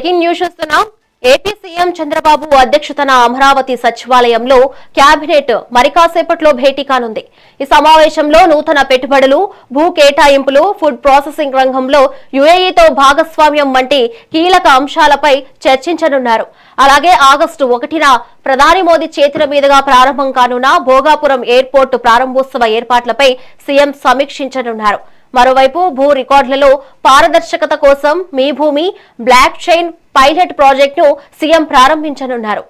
Breaking news చూస్తున్నాం. AP CM Chandrababu అధ్యక్షతన అమరావతి సచివాలయంలో కేబినెట్ మరి కాసేపట్లో భేటీ కానుంది. ఈ సమావేశంలో నూతన పెట్టుబడులు, భూ కేటాయింపులు, ఫుడ్ ప్రాసెసింగ్ రంగంలో యుఏఈతో భాగస్వామ్యం వంటి కీలక అంశాలపై చర్చించనున్నారు. అలాగే ఆగస్టు 1న ప్రధాని మోదీ చేతుల మీదుగా ప్రారంభం కానున్న భోగాపురం ఎయిర్పోర్టు ప్రారంభోత్సవ ఏర్పాట్లపై సీఎం సమీక్షించనున్నారు. మరోవైపు భూ రికార్డులలో పారదర్శకత కోసం మీ భూమి బ్లాక్ చైన్ పైలట్ ప్రాజెక్టును సీఎం ప్రారంభించనున్నారు.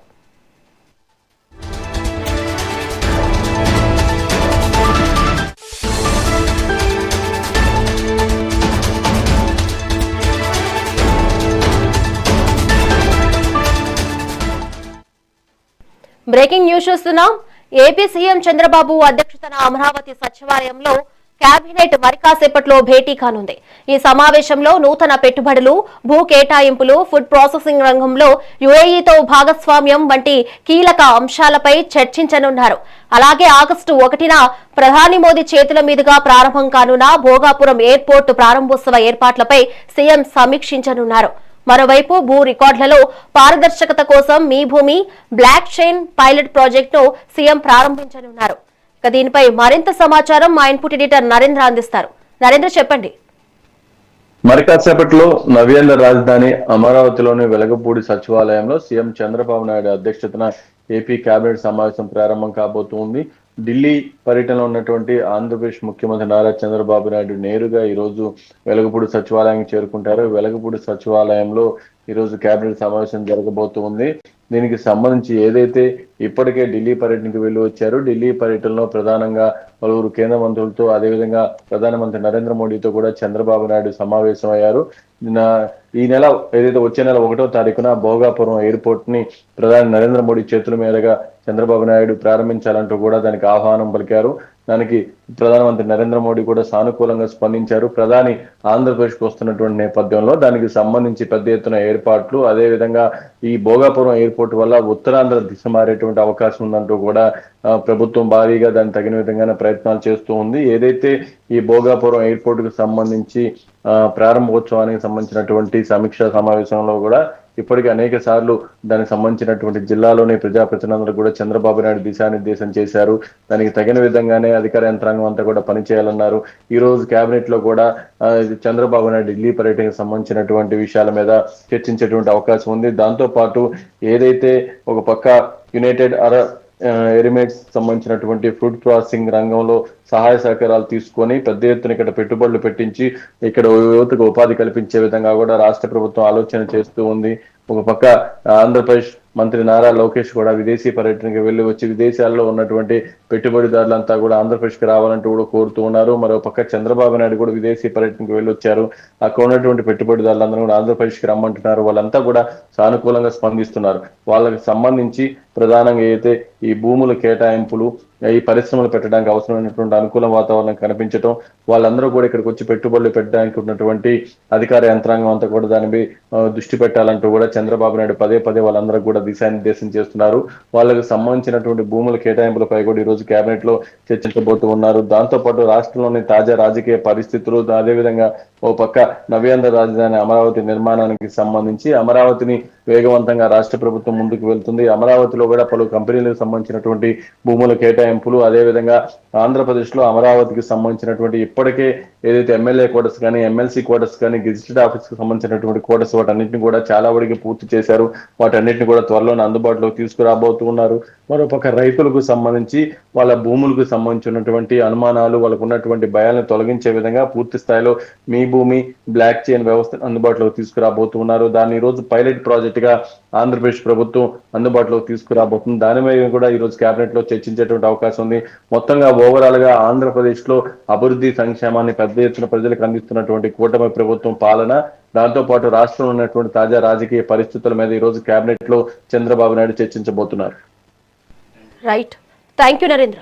బ్రేకింగ్ న్యూస్ చూస్తున్నాం. ఏపీ సీఎం చంద్రబాబు అధ్యక్షతన అమరావతి సచివాలయంలో కేబినెట్ మరి కాసేపట్లో భేటీ కానుంది. ఈ సమావేశంలో నూతన పెట్టుబడులు, భూ కేటాయింపులు, ఫుడ్ ప్రాసెసింగ్ రంగంలో యుఏఈతో భాగస్వామ్యం వంటి కీలక అంశాలపై చర్చించనున్నారు. అలాగే ఆగస్టు 1న ప్రధాని మోదీ చేతుల మీదుగా ప్రారంభం కానున్న భోగాపురం ఎయిర్పోర్టు ప్రారంభోత్సవ ఏర్పాట్లపై సీఎం సమీక్షించనున్నారు. మరోవైపు భూ రికార్డులలో పారదర్శకత కోసం మీ భూమి బ్లాక్ చైన్ పైలట్ ప్రాజెక్టును సీఎం ప్రారంభించనున్నారు. దీనిపై మరింత సమాచారం మా ఇన్పుట్ ఎడిటర్ నరేంద్ర అందిస్తారు. నరేంద్ర, చెప్పండి. మరి కాసేపట్లో నవ్యాంధ్ర రాజధాని అమరావతిలోని వెలగపూడి సచివాలయంలో సీఎం చంద్రబాబు నాయుడు అధ్యక్షతన ఏపీ కేబినెట్ సమావేశం ప్రారంభం కాబోతుంది. ఢిల్లీ పర్యటనలో ఉన్నటువంటి ఆంధ్రప్రదేశ్ ముఖ్యమంత్రి నారా చంద్రబాబు నాయుడు నేరుగా ఈ రోజు వెలగపూడి సచివాలయానికి చేరుకుంటారు. వెలగపూడి సచివాలయంలో ఈ రోజు కేబినెట్ సమావేశం జరగబోతుంది. దీనికి సంబంధించి ఏదైతే ఇప్పటికే ఢిల్లీ పర్యటనకు వెళ్లి వచ్చారో, ఢిల్లీ పర్యటనలో ప్రధానంగా పలువురు కేంద్ర మంత్రులతో, అదేవిధంగా ప్రధానమంత్రి నరేంద్ర మోడీతో కూడా చంద్రబాబు నాయుడు సమావేశం అయ్యారు. ఈ నెల ఏదైతే వచ్చే నెల 1వ తారీఖున భోగాపురం ఎయిర్పోర్ట్ ని ప్రధాని నరేంద్ర మోడీ చేతుల మీదుగా చంద్రబాబు నాయుడు ప్రారంభించాలంటూ కూడా దానికి ఆహ్వానం పలికారు. దానికి ప్రధానమంత్రి నరేంద్ర మోడీ కూడా సానుకూలంగా స్పందించారు. ప్రధాని ఆంధ్రప్రదేశ్కి వస్తున్నటువంటి నేపథ్యంలో దానికి సంబంధించి పెద్ద ఎత్తున ఏర్పాట్లు, అదేవిధంగా ఈ భోగాపురం ఎయిర్పోర్ట్ వల్ల ఉత్తరాంధ్ర దిశ మారేటువంటి అవకాశం ఉందంటూ కూడా ప్రభుత్వం భారీగా దానికి తగిన విధంగానే ప్రయత్నాలు చేస్తూ ఉంది. ఏదైతే ఈ భోగాపురం ఎయిర్పోర్ట్ కు సంబంధించి ప్రారంభోత్సవానికి సంబంధించినటువంటి సమీక్షా సమావేశంలో కూడా ఇప్పటికీ అనేక సార్లు దానికి సంబంధించినటువంటి జిల్లాలోని ప్రజాప్రతినిధులు కూడా చంద్రబాబు నాయుడు దిశానిర్దేశం చేశారు. దానికి తగిన విధంగానే అధికార యంత్రాంగం అంతా కూడా పనిచేయాలన్నారు. ఈ రోజు కేబినెట్ లో కూడా చంద్రబాబు నాయుడు ఢిల్లీ పర్యటనకు సంబంధించినటువంటి విషయాల మీద చర్చించేటువంటి అవకాశం ఉంది. దాంతో పాటు ఏదైతే ఒక పక్క యునైటెడ్ అరబ్ ఎమిరేట్స్ సంబంధించినటువంటి ఫుడ్ ప్రాసెసింగ్ రంగంలో సహాయ సహకారాలు తీసుకొని పెద్ద ఎత్తున ఇక్కడ పెట్టుబడులు పెట్టించి ఇక్కడ యువతకు ఉపాధి కల్పించే విధంగా కూడా రాష్ట్ర ప్రభుత్వం ఆలోచన చేస్తూ ఉంది. ఒక పక్క ఆంధ్రప్రదేశ్ మంత్రి నారా లోకేష్ కూడా విదేశీ పర్యటనకి వెళ్లి వచ్చి విదేశాల్లో ఉన్నటువంటి పెట్టుబడిదారులంతా కూడా ఆంధ్రప్రదేశ్కి రావాలంటూ కూడా కోరుతూ ఉన్నారు. మరో పక్క చంద్రబాబు నాయుడు కూడా విదేశీ పర్యటనకి వెళ్ళి వచ్చారు. అక్కడ ఉన్నటువంటి పెట్టుబడిదారులందరూ కూడా ఆంధ్రప్రదేశ్కి రమ్మంటున్నారు. వాళ్ళంతా కూడా సానుకూలంగా స్పందిస్తున్నారు. వాళ్ళకి సంబంధించి ప్రధానంగా అయితే ఈ భూముల కేటాయింపులు, ఈ పరిశ్రమలు పెట్టడానికి అవసరమైనటువంటి అనుకూల వాతావరణం కనిపించడం, వాళ్ళందరూ కూడా ఇక్కడికి వచ్చి పెట్టుబడులు పెట్టడానికి ఉన్నటువంటి అధికార యంత్రాంగం అంతా కూడా దానిపై దృష్టి పెట్టాలంటూ కూడా చంద్రబాబు నాయుడు పదే పదే వాళ్ళందరూ కూడా దిశానిర్దేశం చేస్తున్నారు. వాళ్ళకి సంబంధించినటువంటి భూముల కేటాయింపులపై కూడా ఈ రోజు కేబినెట్ లో చర్చించబోతూ ఉన్నారు. దాంతో పాటు రాష్ట్రంలోని తాజా రాజకీయ పరిస్థితులు, అదేవిధంగా ఓ పక్క నవ్యాంధ్ర రాజధాని అమరావతి నిర్మాణానికి సంబంధించి అమరావతిని వేగవంతంగా రాష్ట్ర ప్రభుత్వం ముందుకు వెళ్తుంది. అమరావతిలో కూడా పలు కంపెనీలకు సంబంధించినటువంటి భూముల కేటాయింపులు, అదేవిధంగా ఆంధ్రప్రదేశ్ లో అమరావతికి సంబంధించినటువంటి ఇప్పటికే ఏదైతే ఎమ్మెల్యే క్వార్టర్స్ కానీ, ఎమ్మెల్సీ క్వార్టర్స్ కానీ, గెజిటెడ్ ఆఫీస్ కి సంబంధించినటువంటి క్వార్టర్స్ వాటన్నింటినీ కూడా చాలా వరకు పూర్తి చేశారు. వాటన్నింటినీ కూడా త్వరలోనే అందుబాటులోకి తీసుకురాబోతున్నారు. మరోపక్క రైతులకు సంబంధించి వాళ్ళ భూములకు సంబంధించినటువంటి అనుమానాలు, వాళ్ళకు ఉన్నటువంటి భయాలను తొలగించే విధంగా పూర్తి స్థాయిలో మీ భూమి బ్లాక్ చైన్ వ్యవస్థ అందుబాటులోకి తీసుకురాబోతున్నారు. దాన్ని ఈ రోజు పైలట్ ప్రాజెక్ట్ గా ఆంధ్రప్రదేశ్ ప్రభుత్వం అందుబాటులోకి తీసుకురాబోతుంది. దాని మీద కూడా ఈ రోజు కేబినెట్ లో చర్చించేటువంటి అవకాశం ఉంది. మొత్తంగా ఓవరాల్ గా ఆంధ్రప్రదేశ్ లో అభివృద్ధి సంక్షేమాన్ని పెద్ద ఎత్తున ప్రజలకు అందిస్తున్నటువంటి కూటమి ప్రభుత్వం పాలన, దాంతో పాటు రాష్ట్రంలో ఉన్నటువంటి తాజా రాజకీయ పరిస్థితుల మీద ఈ రోజు కేబినెట్ లో చంద్రబాబు నాయుడు చర్చించబోతున్నారు. Right, thank you Narendra.